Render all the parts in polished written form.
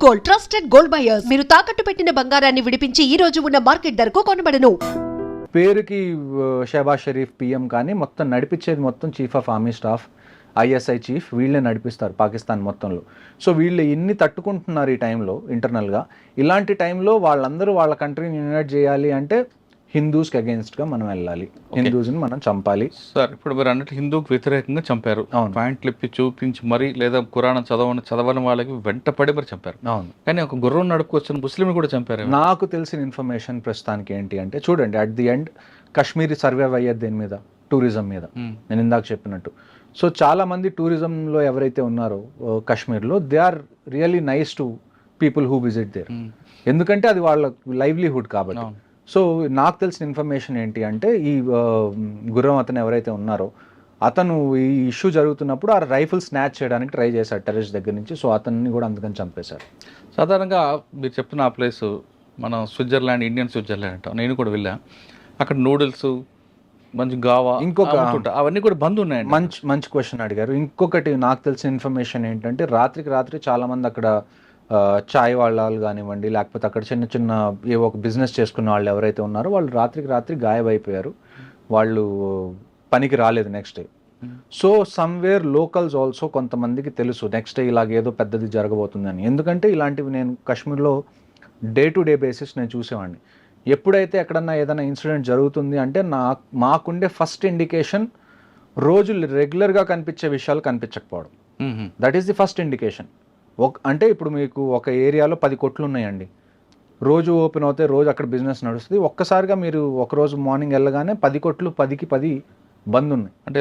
Gold, trusted gold buyers. మీరు తాకట్టు పెట్టిన బంగారాన్ని విడిపించి ఈ రోజు ఉన్న మార్కెట్ ధరకు కొనబడను. పేరుకి షహబాజ్ షరీఫ్ పిఎం కానీ మొత్తం నడిపించేది మొత్తం chief of army staff, ISI chief, వీళ్ళే నడిపిస్తారు పాకిస్తాన్ మొత్తంలో. సో వీళ్ళు ఇన్ని తట్టుకుంటున్నారు ఈ టైంలో ఇంటర్నల్గా. ఇలాంటి టైంలో వాళ్ళందరూ వాళ్ళ కంట్రీని యునైట్ చేయాలి అంటే హిందూస్కి అగేన్స్ట్గా మనం వెళ్ళాలి, హిందూస్ని మనం చంపాలి. సార్ ఇప్పుడు మీరు అన్నట్టు హిందూకి వ్యతిరేకంగా చంపారు, పాయింట్లు ఇప్పి చూపించి మరీ లేదా కురాణ చదవని వాళ్ళకి వెంటపడి మరి చంపారు. అవును, కానీ ఒక గుర్రం నడుపుకొచ్చిన ముస్లింలు కూడా చంపారు. నాకు తెలిసిన ఇన్ఫర్మేషన్ ప్రస్తుతానికి ఏంటి అంటే, చూడండి at the end Kashmiri survive అయ్యేది దేని మీద, టూరిజం మీద. నేను ఇందాక చెప్పినట్టు. సో చాలా మంది టూరిజంలో ఎవరైతే ఉన్నారో కాశ్మీర్లో, they are really nice to people who visit there, ఎందుకంటే అది వాళ్ళ లైవ్లీహుడ్ కాబట్టి. సో నాకు తెలిసిన ఇన్ఫర్మేషన్ ఏంటి అంటే, ఈ గుర్రం అతను ఎవరైతే ఉన్నారో అతను ఈ ఇష్యూ జరుగుతున్నప్పుడు ఆ రైఫిల్ స్నాచ్ చేయడానికి ట్రై చేశాడు టెర్రరిస్ట్ దగ్గర నుంచి. సో అతన్ని కూడా అందుకని చంపేశారు. సాధారణంగా మీరు చెప్పిన ఆ ప్లేస్ మనం స్విట్జర్లాండ్, ఇండియన్ స్విట్జర్లాండ్ అంటాం. నేను కూడా వెళ్ళా. అక్కడ నూడిల్స్, మంచి గావా, ఇంకొక అవన్నీ కూడా బంద్ ఉన్నాయండి. మంచి క్వశ్చన్ అడిగారు. ఇంకొకటి నాకు తెలిసిన ఇన్ఫర్మేషన్ ఏంటంటే, రాత్రికి రాత్రి చాలామంది అక్కడ చాయ్ వాళ్ళు కానివ్వండి, లేకపోతే అక్కడ చిన్న చిన్న ఏవో ఒక బిజినెస్ చేసుకున్న వాళ్ళు ఎవరైతే ఉన్నారో వాళ్ళు రాత్రికి రాత్రి గాయమైపోయారు. వాళ్ళు పనికి రాలేదు next day. So somewhere locals also కొంతమందికి తెలుసు నెక్స్ట్ డే ఇలాగేదో పెద్దది జరగబోతుందని. ఎందుకంటే ఇలాంటివి నేను కాశ్మీర్లో డే టు డే బేసిస్ నేను చూసేవాడిని. ఎప్పుడైతే ఎక్కడన్నా ఏదైనా ఇన్సిడెంట్ జరుగుతుంది అంటే మాకుండే ఫస్ట్ ఇండికేషన్ రోజు రెగ్యులర్గా కనిపించే విషయాలు కనిపించకపోవడం. That is the first indication. అంటే ఇప్పుడు మీకు ఒక ఏరియాలో 10 కొట్లు ఉన్నాయండి, రోజు ఓపెన్ అవుతే రోజు అక్కడ బిజినెస్ నడుస్తుంది. ఒక్కసారిగా మీరు ఒకరోజు మార్నింగ్ వెళ్ళగానే 10 కొట్లు 10కి 10 బంద్ ఉన్నాయి అంటే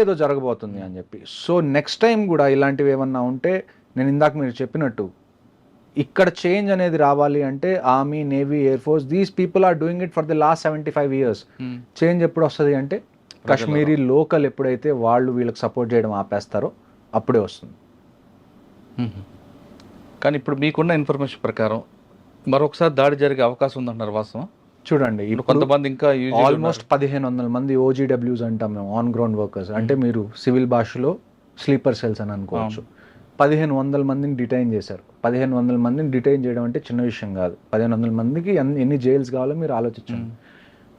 ఏదో జరగబోతుంది అని చెప్పి. సో నెక్స్ట్ టైం కూడా ఇలాంటివి ఏమన్నా ఉంటే, నేను ఇందాక మీరు చెప్పినట్టు ఇక్కడ చేంజ్ అనేది రావాలి అంటే army, navy, air force, these people are doing it for the last 75 years. Change ఎప్పుడు వస్తుంది అంటే కాశ్మీరీ లోకల్ ఎప్పుడైతే వాళ్ళు వీళ్ళకి సపోర్ట్ చేయడం ఆపేస్తారో అప్పుడే వస్తుంది. కానీ ఇప్పుడు మీకున్న ఇన్ఫర్మేషన్ ప్రకారం మరొకసారి దాడి జరిగే అవకాశం ఉందంటున్నారు, వాస్తవం? చూడండి, ఇప్పుడు కొంతమంది ఇంకా ఆల్మోస్ట్ 1500 మంది OGWs అంటాం మేము, ఆన్ గ్రౌండ్ వర్కర్స్. అంటే మీరు సివిల్ భాషలో స్లీపర్ సెల్స్ అని అనుకోవచ్చు. 1500 మందిని డిటైన్ చేశారు. 1500 మందిని డిటైన్ చేయడం అంటే చిన్న విషయం కాదు. 1500 మందికి ఎన్ని జైల్స్ కావాలో మీరు ఆలోచించండి.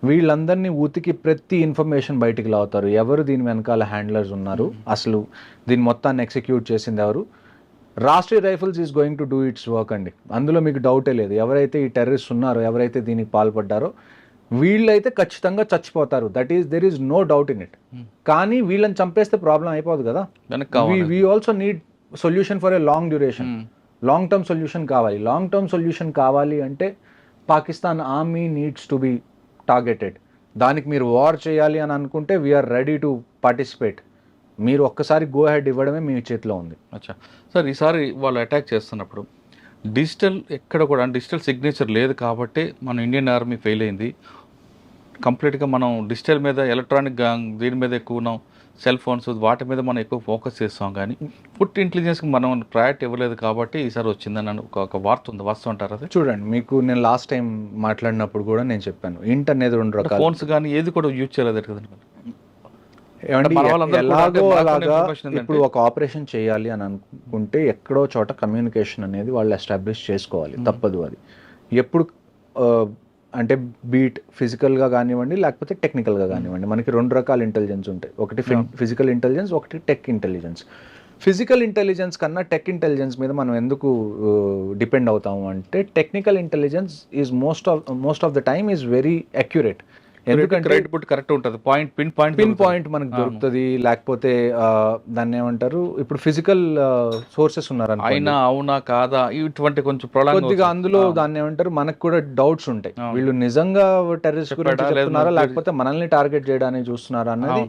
వీళ్ళందరినీ ఉతికి ప్రతి ఇన్ఫర్మేషన్ బయటికి లావుతారు. ఎవరు దీని వెనకాల హ్యాండ్లర్స్ ఉన్నారు, అసలు దీని మొత్తాన్ని ఎగ్జిక్యూట్ చేసింది ఎవరు. Rashtriya rifles is going to do it's work అండి, అందులో మీకు డౌటే లేదు. ఎవరైతే ఈ టెర్రరిస్ట్ ఉన్నారో, ఎవరైతే దీనికి పాల్పడ్డారో వీళ్ళైతే ఖచ్చితంగా చచ్చిపోతారు. There is no doubt in it. కానీ వీళ్ళని చంపేస్తే ప్రాబ్లం అయిపోదు కదా. We also need solution for a long duration. Long term solution కావాలి. లాంగ్ టర్మ్ సొల్యూషన్ కావాలి అంటే Pakistan army needs to be targeted. దానికి మీరు వార్ చేయాలి అని అనుకుంటే వీఆర్ రెడీ టు పార్టిసిపేట్. మీరు ఒక్కసారి గో హెడ్ ఇవ్వడమే మీ చేతిలో ఉంది. అచ్చా సార్, ఈసారి వాళ్ళు అటాక్ చేస్తున్నప్పుడు డిజిటల్ ఎక్కడ కూడా డిజిటల్ సిగ్నేచర్ లేదు కాబట్టి మన ఇండియన్ ఆర్మీ ఫెయిల్ అయింది. కంప్లీట్గా మనం డిజిటల్ మీద, ఎలక్ట్రానిక్ దీని మీద ఎక్కువ ఉన్నాం, సెల్ ఫోన్స్ వాటి మీద మనం ఎక్కువ ఫోకస్ చేస్తాం. కానీ ఫుడ్ ఇంటెలిజెన్స్కి మనం ప్రయారిటీ ఇవ్వలేదు కాబట్టి ఈసారి వచ్చిందని ఒక వార్త ఉంది, వాస్తవం అంటారు అది? చూడండి, మీకు నేను లాస్ట్ టైం మాట్లాడినప్పుడు కూడా నేను చెప్పాను, ఇంట్ అనేది 2 రకాల. ఫోన్స్ కానీ ఏది కూడా యూజ్ చేయలేదు కదండి. ఎలాగో అలాగా ఇప్పుడు ఒక ఆపరేషన్ చేయాలి అని అనుకుంటే ఎక్కడో చోట కమ్యూనికేషన్ అనేది వాళ్ళు ఎస్టాబ్లిష్ చేసుకోవాలి, తప్పదు అది. ఎప్పుడు అంటే బీట్ ఫిజికల్గా కానివ్వండి, లేకపోతే టెక్నికల్గా కానివ్వండి, మనకి 2 రకాల ఇంటెలిజెన్స్ ఉంటాయి. ఒకటి ఫిజికల్ ఇంటెలిజెన్స్, ఒకటి టెక్ ఇంటెలిజెన్స్. ఫిజికల్ ఇంటెలిజెన్స్ కన్నా టెక్ ఇంటెలిజెన్స్ మీద మనం ఎందుకు డిపెండ్ అవుతాము అంటే, technical intelligence is most of the time is very accurate. ఎందుకంటే కరెక్ట్ ఉంటుంది, పిన్ పాయింట్ మనకు దొరుకుతుంది. లేకపోతే దాన్ని ఏమంటారు, ఇప్పుడు ఫిజికల్ సోర్సెస్ ఉన్నారు అయినా అవునా కాదా ఇటువంటి కొంచెం కొద్దిగా అందులో దాన్ని ఏమంటారు, మనకు కూడా డౌట్స్ ఉంటాయి. వీళ్ళు నిజంగా టెర్రరిస్ట్ గురించి చెప్తున్నారా, లేకపోతే మనల్ని టార్గెట్ చేయడానికి చూస్తున్నారా అన్నది.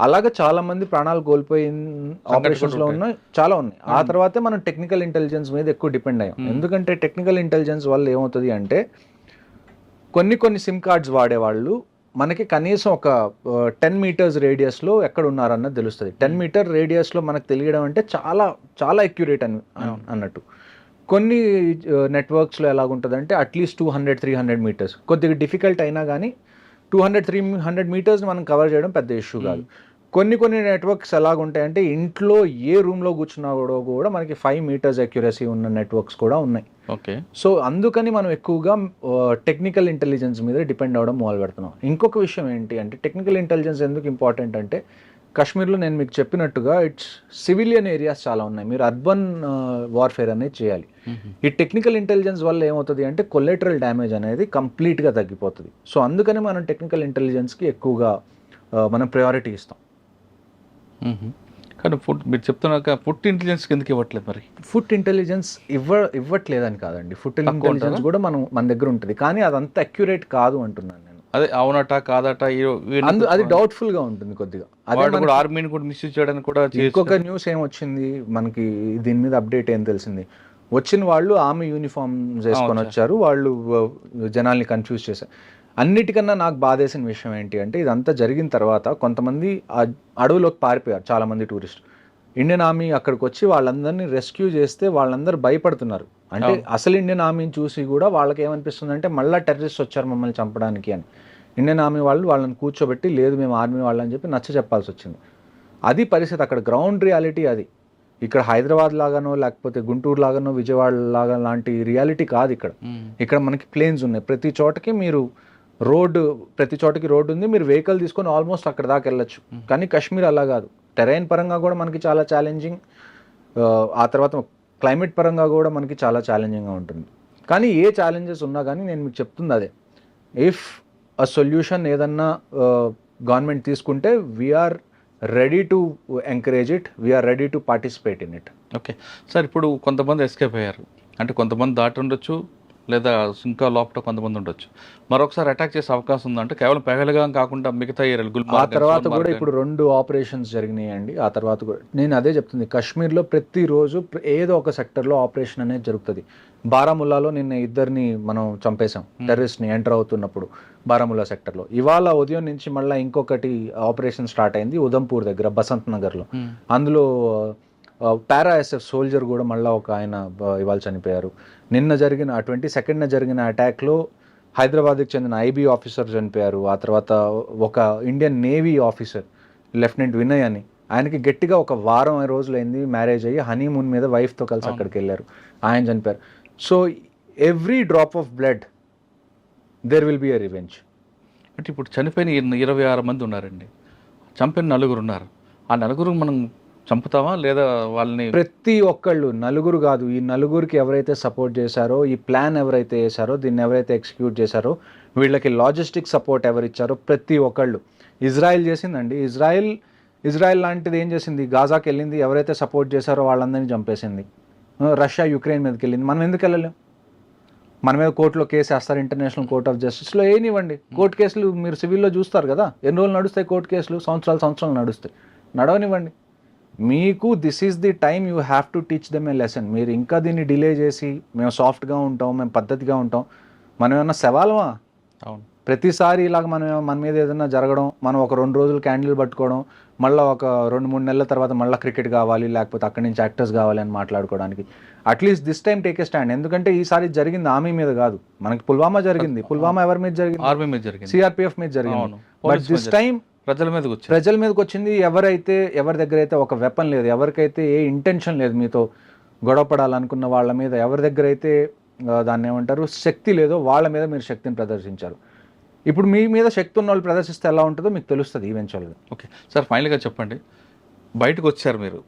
అలాగే చాలా మంది ప్రాణాలు కోల్పోయిన ఆపరేషన్స్ లో ఉన్నాయి, చాలా ఉన్నాయి. ఆ తర్వాతే మనం టెక్నికల్ ఇంటెలిజెన్స్ మీద ఎక్కువ డిపెండ్ అయ్యాం. ఎందుకంటే టెక్నికల్ ఇంటెలిజెన్స్ వల్ల ఏమవుతుంది అంటే, కొన్ని సిమ్ కార్డ్స్ వాడేవాళ్ళు మనకి కనీసం ఒక 10 meters రేడియస్లో ఎక్కడ ఉన్నారన్నది తెలుస్తుంది. 10 meter రేడియస్లో మనకు తెలియడం అంటే చాలా చాలా అక్యురేట్ అన్నట్టు. కొన్ని నెట్వర్క్స్లో ఎలాగుంటుందంటే అట్లీస్ట్ 200-300 meters, కొద్దిగా డిఫికల్ట్ అయినా కానీ 200-300 meters మనం కవర్ చేయడం పెద్ద ఇష్యూ కాదు. కొన్ని నెట్వర్క్స్ ఎలాగుంటాయంటే ఇంట్లో ఏ రూమ్లో కూర్చున్నా కూడా మనకి 5 మీటర్స్ అక్యురసీ ఉన్న నెట్వర్క్స్ కూడా ఉన్నాయి. ఓకే. సో అందుకని మనం ఎక్కువగా టెక్నికల్ ఇంటెలిజెన్స్ మీద డిపెండ్ అవ్వడం మొదలు పెడుతున్నాం. ఇంకొక విషయం ఏంటి అంటే టెక్నికల్ ఇంటెలిజెన్స్ ఎందుకు ఇంపార్టెంట్ అంటే కాశ్మీర్లో నేను మీకు చెప్పినట్టుగా ఇట్స్ సివిలియన్ ఏరియాస్ చాలా ఉన్నాయి. మీరు అర్బన్ వార్ఫేర్ అనేది చేయాలి. ఈ టెక్నికల్ ఇంటెలిజెన్స్ వల్ల ఏమవుతుంది అంటే కొలెటరల్ డ్యామేజ్ అనేది కంప్లీట్గా తగ్గిపోతుంది. సో అందుకని మనం టెక్నికల్ ఇంటెలిజెన్స్కి ఎక్కువగా మనం ప్రయారిటీ ఇస్తాం. కానీ మీరు చెప్తున్నాక ఫుడ్ ఇంటెలిజెన్స్ ఎందుకు ఇవ్వట్లేదు మరి? ఫుడ్ ఇంటెలిజెన్స్ ఇవ్వట్లేదని కాదండి, ఫుడ్ ఇంటెలిజెన్స్ కూడా మన దగ్గర ఉంటుంది, కానీ అదంత అక్యురేట్ కాదు అంటున్నాను నేను. అదే అవునట కాదట అది డౌట్ఫుల్ గా ఉంటుంది కొద్దిగా. అదే ఆర్మీని కూడా మిస్యూజ్ చేయడానికి కూడా. ఇంకొక న్యూస్ ఏమొచ్చింది మనకి దీని మీద అప్డేట్ ఏం తెలిసింది, వచ్చిన వాళ్ళు ఆర్మీ యూనిఫామ్ వేసుకొని వచ్చారు, వాళ్ళు జనాల్ని కన్ఫ్యూజ్ చేశారు. అన్నిటికన్నా నాకు బాధేసిన విషయం ఏంటి అంటే ఇదంతా జరిగిన తర్వాత కొంతమంది అడవులోకి పారిపోయారు చాలామంది టూరిస్ట్. ఇండియన్ ఆర్మీ అక్కడికి వచ్చి వాళ్ళందరినీ రెస్క్యూ చేస్తే వాళ్ళందరూ భయపడుతున్నారు. అంటే అసలు ఇండియన్ ఆర్మీని చూసి కూడా వాళ్ళకి ఏమనిపిస్తుంది అంటే మళ్ళీ టెర్రరిస్ట్ వచ్చారు మమ్మల్ని చంపడానికి అని. ఇండియన్ ఆర్మీ వాళ్ళని కూర్చోబెట్టి లేదు మేము ఆర్మీ వాళ్ళని చెప్పి నచ్చ చెప్పాల్సి వచ్చింది. అది పరిస్థితి, అక్కడ గ్రౌండ్ రియాలిటీ అది. ఇక్కడ హైదరాబాద్ లాగానో లేకపోతే గుంటూరు లాగానో విజయవాడ లాగా లాంటి రియాలిటీ కాదు ఇక్కడ. ఇక్కడ మనకి ప్లేన్స్ ఉన్నాయి, ప్రతి చోటకి మీరు ప్రతి చోటకి రోడ్డు ఉంది, మీరు వెహికల్ తీసుకొని ఆల్మోస్ట్ అక్కడ దాకా వెళ్ళొచ్చు. కానీ కాశ్మీర్ అలా కాదు, టెరైన్ పరంగా కూడా మనకి చాలా ఛాలెంజింగ్, ఆ తర్వాత క్లైమేట్ పరంగా కూడా మనకి చాలా ఛాలెంజింగ్గా ఉంటుంది. కానీ ఏ ఛాలెంజెస్ ఉన్నా కానీ నేను మీకు చెప్తుంది అదే, ఇఫ్ అ సొల్యూషన్ ఏదన్నా గవర్నమెంట్ తీసుకుంటే we are ready to encourage it, we are ready to participate in it. Okay sir, ఇప్పుడు కొంతమంది ఎస్కేప్ అయ్యారు అంటే కొంతమంది దాటి ఉండొచ్చు, లేదా ఇంకా లోపల కొంతమంది ఉండొచ్చు. మరొకసారి అటాక్ చేసే అవకాశం ఉందంటే కేవలం పెహల్గా కాకుండా మిగతా ఏరియాలు ఆ తర్వాత కూడా ఇప్పుడు 2 ఆపరేషన్స్ జరిగినాయండి. ఆ తర్వాత కూడా నేను అదే చెప్తుంది, కాశ్మీర్లో ప్రతిరోజు ఏదో ఒక సెక్టర్లో ఆపరేషన్ అనేది జరుగుతుంది. బారాముల్లాలో నిన్న 2 మనం చంపేశాం టెర్రరిస్ట్ని ఎంటర్ అవుతున్నప్పుడు బారాముల్లా సెక్టర్లో. ఇవాళ ఉదయం నుంచి మళ్ళీ ఇంకొకటి ఆపరేషన్ స్టార్ట్ అయింది ఉదంపూర్ దగ్గర బసంత్ నగర్లో. అందులో పారా ఎస్ఎఫ్ సోల్జర్ కూడా మళ్ళీ ఒక ఆయన ఇవాళ చనిపోయారు. నిన్న జరిగిన 22న జరిగిన అటాక్లో హైదరాబాద్కి చెందిన ఐబీ ఆఫీసర్ చనిపోయారు. ఆ తర్వాత ఒక Indian navy officer lieutenant Vinay అని, ఆయనకి గట్టిగా ఒక వారం రోజులైంది మ్యారేజ్ అయ్యి హనీమూన్ మీద వైఫ్తో కలిసి అక్కడికి వెళ్ళారు, ఆయన చనిపోయారు. So every drop of blood there will be a revenge. అంటే ఇప్పుడు చనిపోయిన 26 మంది ఉన్నారండి, చంపిన 4 ఉన్నారు. ఆ 4 మనం చంపుతామా లేదా వాళ్ళని? ప్రతి ఒక్కళ్ళు, 4 కాదు, ఈ 4కి ఎవరైతే సపోర్ట్ చేశారో, ఈ ప్లాన్ ఎవరైతే వేశారో, దీన్ని ఎవరైతే ఎగ్జిక్యూట్ చేశారో, వీళ్ళకి లాజిస్టిక్ సపోర్ట్ ఎవరిచ్చారో ప్రతి ఒక్కళ్ళు. ఇజ్రాయెల్ చేసిందండి, ఇజ్రాయెల్ లాంటిది ఏం చేసింది, గాజాకి వెళ్ళింది, ఎవరైతే సపోర్ట్ చేశారో వాళ్ళందరినీ చంపేసింది. రష్యా యుక్రెయిన్ మీదకి వెళ్ళింది, మనం ఎందుకు వెళ్ళలేం? మన మీద కోర్టులో కేసు వేస్తారు, ఇంటర్నేషనల్ కోర్ట్ ఆఫ్ జస్టిస్లో ఏనివ్వండి. కోర్టు కేసులు మీరు సివిల్లో చూస్తారు కదా, ఎన్ని రోజులు నడుస్తాయి కోర్టు కేసులు? సంవత్సరాలు నడుస్తాయి, నడవనివ్వండి. మీకు this is the time you have to teach them A lesson. మీరు ఇంకా దీన్ని డిలే చేసి మేము సాఫ్ట్గా ఉంటాం, మేము పద్ధతిగా ఉంటాం, మనం ఏమన్నా సవాలమా? అవును, ప్రతిసారి ఇలాగ మన మీద ఏదైనా జరగడం, మనం ఒక 2 రోజులు క్యాండిల్ పట్టుకోవడం, మళ్ళీ ఒక 2-3 నెలల తర్వాత మళ్ళీ క్రికెట్ కావాలి, లేకపోతే అక్కడి నుంచి యాక్టర్స్ కావాలి అని మాట్లాడుకోవడానికి. At least this time take a stand. ఎందుకంటే ఈసారి జరిగింది ఆర్మీ మీద కాదు, మనకి పుల్వామా జరిగింది. పుల్వామా ఎవరి మీద జరిగింది? ఆర్మీ మీద జరిగింది, సిఆర్పిఎఫ్ మీద జరిగింది. బట్ దిస్ టైం ప్రజల మీదకి వచ్చింది. ఎవరి దగ్గర అయితే ఒక వెపన్ లేదు, ఎవరికైతే ఏ ఇంటెన్షన్ లేదు మీతో గొడవ పడాలనుకున్న వాళ్ళ మీద, ఎవరి దగ్గర అయితే దాన్ని ఏమంటారు శక్తి లేదో వాళ్ళ మీద మీరు శక్తిని ప్రదర్శించారు. ఇప్పుడు మీ మీద శక్తి ఉన్న వాళ్ళు ప్రదర్శిస్తే ఎలా ఉంటుందో మీకు తెలుస్తుంది ఈవెన్చువల్గా. ఓకే సార్, ఫైనల్గా చెప్పండి, బయటకు వచ్చారు మీరు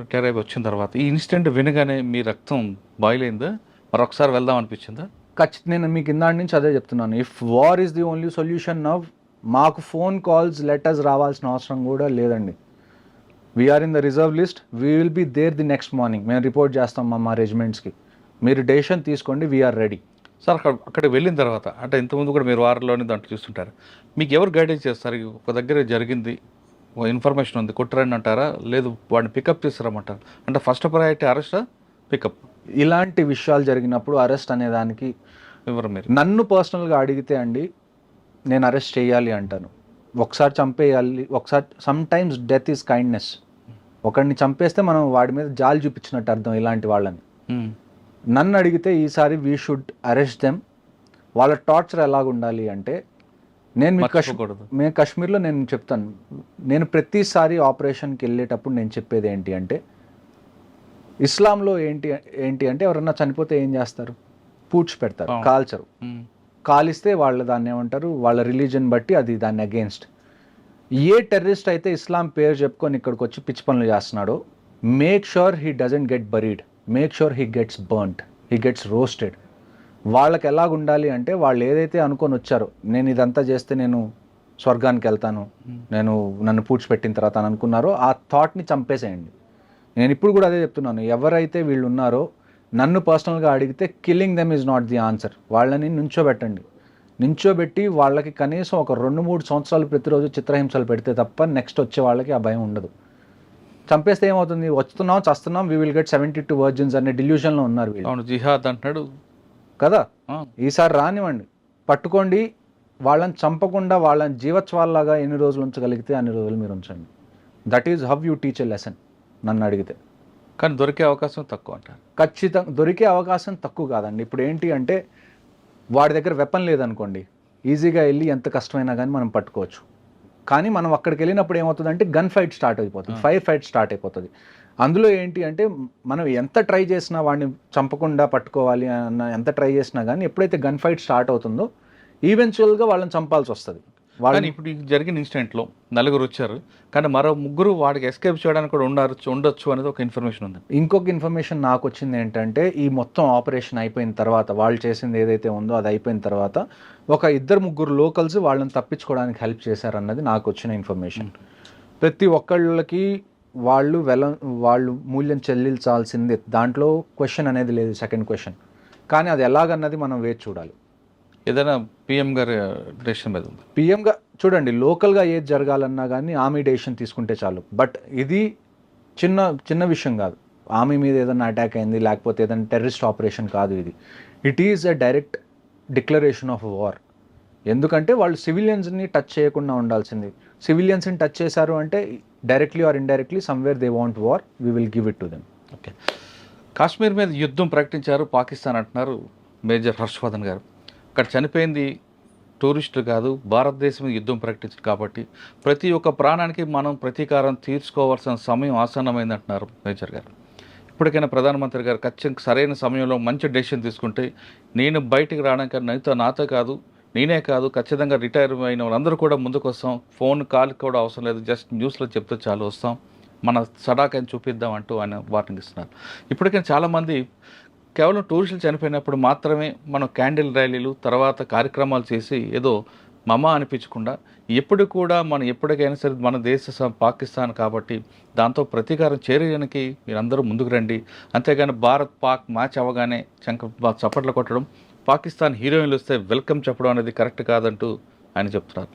రిటైర్ అయిపోయి వచ్చిన తర్వాత, ఈ ఇన్సిడెంట్ వినగానే మీ రక్తం బాయిల్ అయిందా? మరొకసారి వెళ్దాం అనిపించిందా? ఖచ్చితంగా నేను మీకు ఇందాటి నుంచి అదే చెప్తున్నాను, if war is the only solution now, మాకు ఫోన్ కాల్స్ లెటర్స్ రావాల్సిన అవసరం కూడా లేదండి. We are in the reserve list, we will be there the next morning. మేము రిపోర్ట్ చేస్తాం మా రెజిమెంట్స్కి, మీరు డెసిషన్ తీసుకోండి, వీఆర్ రెడీ. సార్ అక్కడికి వెళ్ళిన తర్వాత, అంటే ఇంతకుముందు కూడా మీరు వారంలోనే దాంట్లో చూస్తుంటారు, మీకు ఎవరు గైడెన్స్ చేస్తారు? ఒక దగ్గర జరిగింది, ఇన్ఫర్మేషన్ ఉంది, కొట్టరని అంటారా, లేదు వాడిని పికప్ చేస్తారమంటారు? అంటే ఫస్ట్ ప్రయారిటీ అరెస్టా పికప్? ఇలాంటి విషయాలు జరిగినప్పుడు అరెస్ట్ అనే దానికి ఎవరు మీరు నన్ను పర్సనల్గా అడిగితే అండి, నేను అరెస్ట్ చేయాలి అంటాను. ఒకసారి చంపేయాలి, ఒకసారి some times death is kindness. ఒకరిని చంపేస్తే మనం వాడి మీద జాలి చూపించినట్టు అర్థం ఇలాంటి వాళ్ళని. నన్ను అడిగితే ఈసారి వీ షుడ్ అరెస్ట్ దెమ్. వాళ్ళ టార్చర్ ఎలాగ ఉండాలి అంటే, నేను మీ మర్చిపోకూడదు. మేము కాశ్మీర్లో నేను చెప్తాను, నేను ప్రతిసారి ఆపరేషన్కి వెళ్ళేటప్పుడు నేను చెప్పేది ఏంటి అంటే, ఇస్లాంలో ఏంటి అంటే ఎవరన్నా చనిపోతే ఏం చేస్తారు, పూడ్చి పెడతారు, కాల్చరు. కాలిస్తే వాళ్ళు దాన్ని ఏమంటారు, వాళ్ళ రిలీజన్ బట్టి అది దాన్ని అగేన్స్ట్. ఏ టెర్రరిస్ట్ అయితే ఇస్లాం పేరు చెప్పుకొని ఇక్కడికి వచ్చి పిచ్చి పనులు చేస్తున్నాడో, make sure he doesn't get buried, make sure he gets burnt, he gets roasted. వాళ్ళకి ఎలాగ ఉండాలి అంటే, వాళ్ళు ఏదైతే అనుకొని వచ్చారో, నేను ఇదంతా చేస్తే నేను స్వర్గానికి వెళ్తాను, నేను నన్ను పూడ్చిపెట్టిన తర్వాత అని అనుకున్నారో, ఆ థాట్ని చంపేసేయండి. నేను ఇప్పుడు కూడా అదే చెప్తున్నాను, ఎవరైతే వీళ్ళు ఉన్నారో నన్ను పర్సనల్గా అడిగితే killing them is not the answer. వాళ్ళని నించోబెట్టి వాళ్ళకి కనీసం ఒక 2-3 సంవత్సరాలు ప్రతిరోజు చిత్రహింసలు పెడితే తప్ప నెక్స్ట్ వచ్చే వాళ్ళకి ఆ భయం ఉండదు. చంపేస్తే ఏమవుతుంది, వస్తున్నాం చస్తున్నాం, వీ విల్ గెట్ 72 వర్జిన్స్ అనే డిల్యూషన్లో ఉన్నారు వీళ్ళు. అవును, జిహాద్ అంటున్నాడు కదా. ఈసారి రానివ్వండి, పట్టుకోండి, వాళ్ళని చంపకుండా వాళ్ళని జీవత్వాల్లాగా ఎన్ని రోజులు ఉంచగలిగితే అన్ని రోజులు మీరు ఉంచండి. That is how you teach a lesson నన్ను అడిగితే. కానీ దొరికే అవకాశం తక్కువ అంటారు. ఖచ్చితంగా దొరికే అవకాశం తక్కువ కాదండి. ఇప్పుడు ఏంటి అంటే, వాడి దగ్గర వెపన్ లేదనుకోండి, ఈజీగా వెళ్ళి ఎంత కష్టమైనా కానీ మనం పట్టుకోవచ్చు. కానీ మనం అక్కడికి వెళ్ళినప్పుడు ఏమవుతుందంటే గన్ ఫైట్ స్టార్ట్ అయిపోతుంది, ఫైర్ ఫైట్ స్టార్ట్ అయిపోతుంది. అందులో ఏంటి అంటే, మనం ఎంత ట్రై చేసినా వాడిని చంపకుండా పట్టుకోవాలి అన్న ఎంత ట్రై చేసినా కానీ ఎప్పుడైతే గన్ ఫైట్ స్టార్ట్ అవుతుందో ఈవెన్చువల్గా వాళ్ళని చంపాల్సి వస్తుంది. కానీ ఇప్పుడు ఈ జరిగిన ఇన్సిడెంట్లో 4 వచ్చారు, కానీ మరో 3 వాడికి ఎస్కేప్ చేయడానికి కూడా ఉండొచ్చు అనేది ఒక ఇన్ఫర్మేషన్ ఉంది. ఇంకొక ఇన్ఫర్మేషన్ నాకు వచ్చింది ఏంటంటే, ఈ మొత్తం ఆపరేషన్ అయిపోయిన తర్వాత, వాళ్ళు చేసింది ఏదైతే ఉందో అది అయిపోయిన తర్వాత ఒక 2-3 లోకల్స్ వాళ్ళని తప్పించుకోవడానికి హెల్ప్ చేశారన్నది నాకు వచ్చిన ఇన్ఫర్మేషన్. ప్రతి ఒక్కళ్ళకి వాళ్ళు మూల్యం చెల్లించాల్సిందే, దాంట్లో క్వశ్చన్ అనేది లేదు, సెకండ్ క్వశ్చన్. కానీ అది ఎలాగన్నది మనం వేచి చూడాలి. ఏదైనా పిఎం గారి డెసిషన్ మీద ఉంది. పిఎంగా చూడండి, లోకల్గా ఏది జరగాలన్నా కానీ ఆర్మీ డెసిషన్ తీసుకుంటే చాలు. బట్ ఇది చిన్న విషయం కాదు. ఆర్మీ మీద ఏదైనా అటాక్ అయింది, లేకపోతే ఏదైనా టెర్రరిస్ట్ ఆపరేషన్ కాదు ఇది. It is a direct declaration of war. ఎందుకంటే వాళ్ళు సివిలియన్స్ని టచ్ చేయకుండా ఉండాల్సింది. సివిలియన్స్ని టచ్ చేశారు అంటే directly or indirectly somewhere they want war, we will give it to them. Okay, Kashmir మీద యుద్ధం ప్రకటించారు పాకిస్తాన్ అంటున్నారు మేజర్ హర్షవర్ధన్ గారు. అక్కడ చనిపోయింది టూరిస్టులు కాదు, భారతదేశం మీద యుద్ధం ప్రకటించారు. కాబట్టి ప్రతి ఒక్క ప్రాణానికి మనం ప్రతీకారం తీర్చుకోవాల్సిన సమయం ఆసన్నమైంది అంటున్నారు మేజర్ గారు. ఇప్పటికైనా ప్రధానమంత్రి గారు ఖచ్చితంగా సరైన సమయంలో మంచి డెసిషన్ తీసుకుంటే, నేను బయటికి రావడానికి నాతో కాదు, నేనే కాదు, ఖచ్చితంగా రిటైర్ అయిన వాళ్ళందరూ కూడా ముందుకు వస్తాం. ఫోన్ కాల్ కూడా అవసరం లేదు, జస్ట్ న్యూస్లో చెప్తే చాలు, వస్తాం, మన సడాకని చూపిద్దాం అంటూ ఆయన వార్నింగ్ ఇస్తున్నారు. ఇప్పటికైనా చాలామంది కేవలం టూరిస్టులు చనిపోయినప్పుడు మాత్రమే మనం క్యాండిల్ ర్యాలీలు తర్వాత కార్యక్రమాలు చేసి ఏదో మమా అనిపించకుండా, ఎప్పుడు కూడా మనం ఎప్పటికైనా సరే మన దేశ పాకిస్తాన్ కాబట్టి దాంతో ప్రతీకారం చేయడానికి మీరందరూ ముందుకు రండి. అంతేగాని భారత్ పాక్ మ్యాచ్ అవ్వగానే చప్పట్లు కొట్టడం, పాకిస్తాన్ హీరోయిన్లు వస్తే వెల్కమ్ చెప్పడం అనేది కరెక్ట్ కాదంటూ ఆయన చెప్తున్నారు.